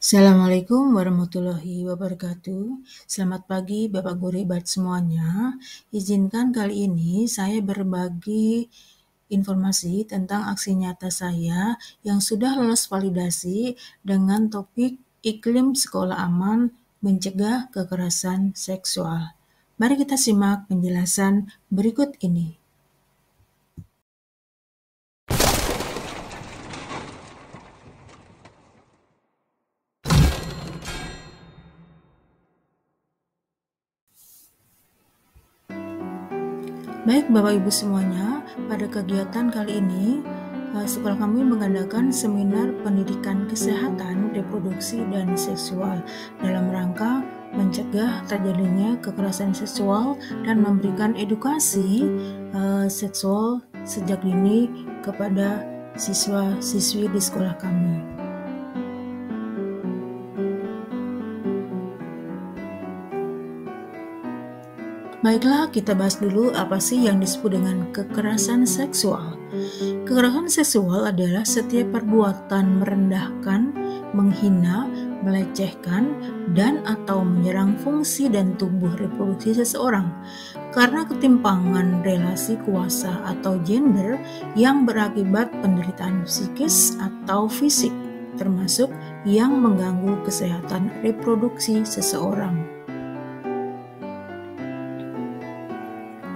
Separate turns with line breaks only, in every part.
Assalamualaikum warahmatullahi wabarakatuh. Selamat pagi Bapak Guru hebat semuanya. Izinkan kali ini saya berbagi informasi tentang aksi nyata saya yang sudah lolos validasi dengan topik iklim sekolah aman mencegah kekerasan seksual. Mari kita simak penjelasan berikut ini. Baik Bapak Ibu semuanya, pada kegiatan kali ini sekolah kami mengadakan seminar pendidikan kesehatan reproduksi dan seksual dalam rangka mencegah terjadinya kekerasan seksual dan memberikan edukasi seksual sejak dini kepada siswa-siswi di sekolah kami. Baiklah, kita bahas dulu apa sih yang disebut dengan kekerasan seksual. Kekerasan seksual adalah setiap perbuatan merendahkan, menghina, melecehkan, dan atau menyerang fungsi dan tubuh reproduksi seseorang karena ketimpangan relasi kuasa atau gender yang berakibat penderitaan psikis atau fisik, termasuk yang mengganggu kesehatan reproduksi seseorang.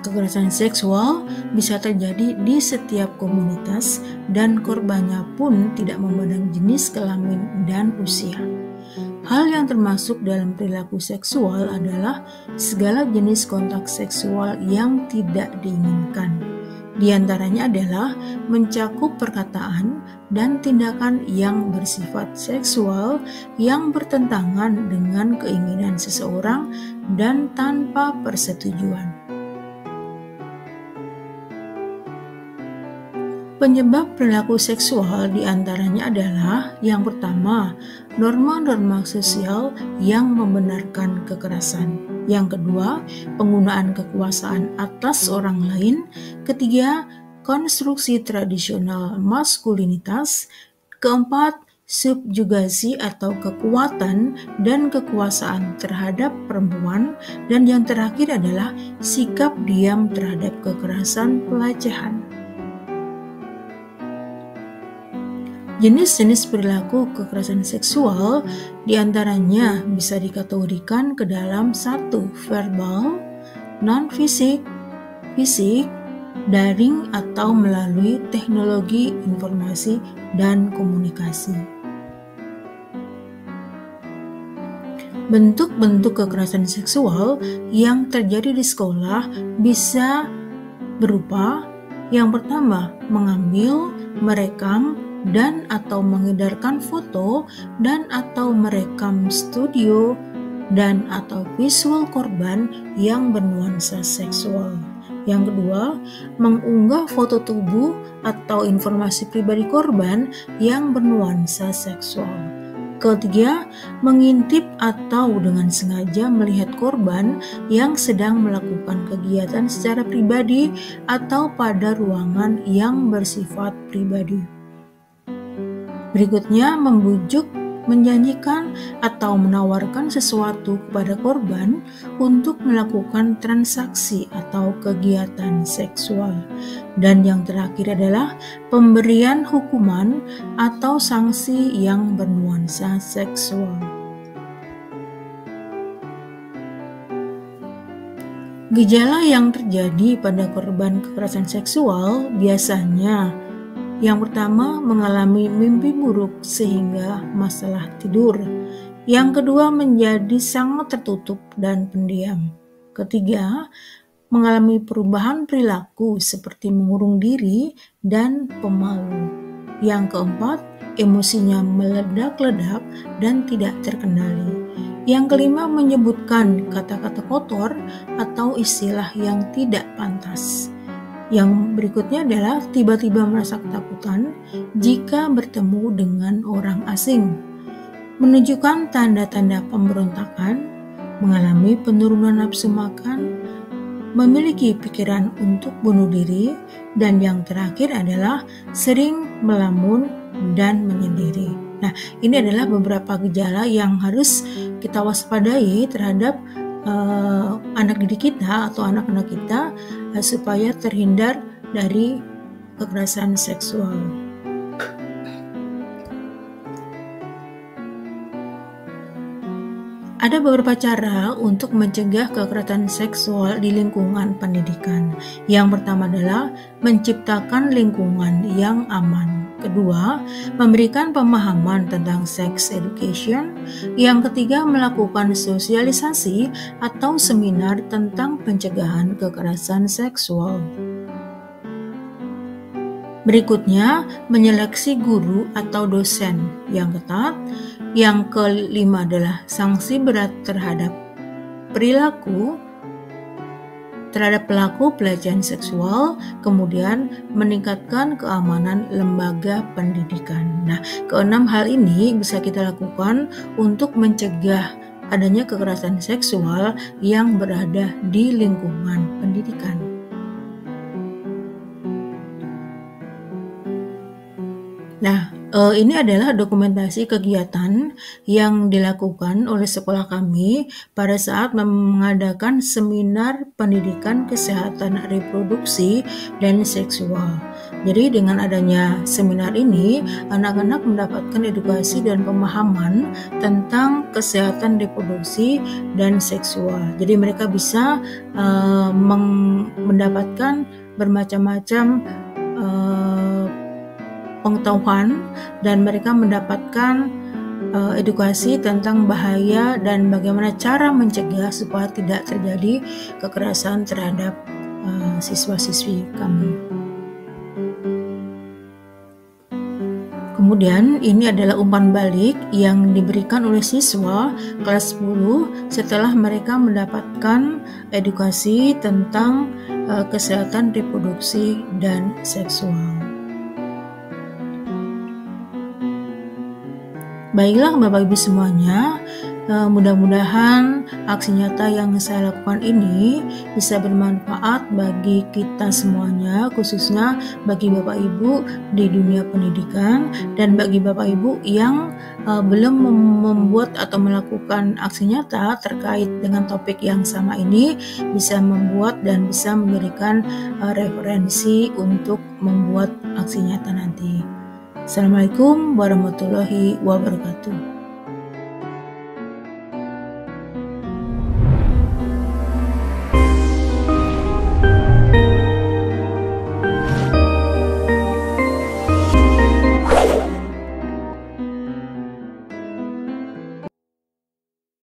Kekerasan seksual bisa terjadi di setiap komunitas dan korbannya pun tidak memandang jenis kelamin dan usia. Hal yang termasuk dalam perilaku seksual adalah segala jenis kontak seksual yang tidak diinginkan. Di antaranya adalah mencakup perkataan dan tindakan yang bersifat seksual yang bertentangan dengan keinginan seseorang dan tanpa persetujuan. Penyebab perilaku seksual diantaranya adalah yang pertama, norma-norma sosial yang membenarkan kekerasan. Yang kedua, penggunaan kekuasaan atas orang lain. Ketiga, konstruksi tradisional maskulinitas. Keempat, subjugasi atau kekuatan dan kekuasaan terhadap perempuan. Dan yang terakhir adalah sikap diam terhadap kekerasan pelecehan. Jenis-jenis perilaku kekerasan seksual diantaranya bisa dikategorikan ke dalam 1. Verbal, non-fisik, fisik, daring atau melalui teknologi informasi dan komunikasi. Bentuk-bentuk kekerasan seksual yang terjadi di sekolah bisa berupa yang pertama, mengambil, merekam, dan atau mengedarkan foto dan atau merekam studio dan atau visual korban yang bernuansa seksual. Yang kedua, mengunggah foto tubuh atau informasi pribadi korban yang bernuansa seksual. Ketiga, mengintip atau dengan sengaja melihat korban yang sedang melakukan kegiatan secara pribadi atau pada ruangan yang bersifat pribadi. Berikutnya, membujuk, menjanjikan, atau menawarkan sesuatu kepada korban untuk melakukan transaksi atau kegiatan seksual. Dan yang terakhir adalah pemberian hukuman atau sanksi yang bernuansa seksual. Gejala yang terjadi pada korban kekerasan seksual biasanya yang pertama, mengalami mimpi buruk sehingga masalah tidur. Yang kedua, menjadi sangat tertutup dan pendiam. Ketiga, mengalami perubahan perilaku seperti mengurung diri dan pemalu. Yang keempat, emosinya meledak-ledak dan tidak terkendali. Yang kelima, menyebutkan kata-kata kotor atau istilah yang tidak pantas. Yang berikutnya adalah tiba-tiba merasa ketakutan jika bertemu dengan orang asing, menunjukkan tanda-tanda pemberontakan, mengalami penurunan nafsu makan, memiliki pikiran untuk bunuh diri, dan yang terakhir adalah sering melamun dan menyendiri. Nah, ini adalah beberapa gejala yang harus kita waspadai terhadap anak didik kita atau anak-anak kita supaya terhindar dari kekerasan seksual. Ada beberapa cara untuk mencegah kekerasan seksual di lingkungan pendidikan. Yang pertama adalah menciptakan lingkungan yang aman. Kedua, memberikan pemahaman tentang sex education. Yang ketiga, melakukan sosialisasi atau seminar tentang pencegahan kekerasan seksual. Berikutnya, menyeleksi guru atau dosen yang ketat. Yang kelima adalah sanksi berat terhadap pelaku pelecehan seksual, kemudian meningkatkan keamanan lembaga pendidikan. Nah, keenam hal ini bisa kita lakukan untuk mencegah adanya kekerasan seksual yang berada di lingkungan pendidikan. Nah, ini adalah dokumentasi kegiatan yang dilakukan oleh sekolah kami pada saat mengadakan seminar pendidikan kesehatan reproduksi dan seksual. Jadi dengan adanya seminar ini, anak-anak mendapatkan edukasi dan pemahaman tentang kesehatan reproduksi dan seksual. Jadi mereka bisa mendapatkan bermacam-macam pengetahuan dan mereka mendapatkan edukasi tentang bahaya dan bagaimana cara mencegah supaya tidak terjadi kekerasan terhadap siswa-siswi kami. Kemudian ini adalah umpan balik yang diberikan oleh siswa kelas 10 setelah mereka mendapatkan edukasi tentang kesehatan reproduksi dan seksual. Baiklah Bapak Ibu semuanya, mudah-mudahan aksi nyata yang saya lakukan ini bisa bermanfaat bagi kita semuanya, khususnya bagi Bapak Ibu di dunia pendidikan dan bagi Bapak Ibu yang belum membuat atau melakukan aksi nyata terkait dengan topik yang sama ini, bisa membuat dan bisa memberikan referensi untuk membuat aksi nyata nanti. Assalamualaikum warahmatullahi wabarakatuh.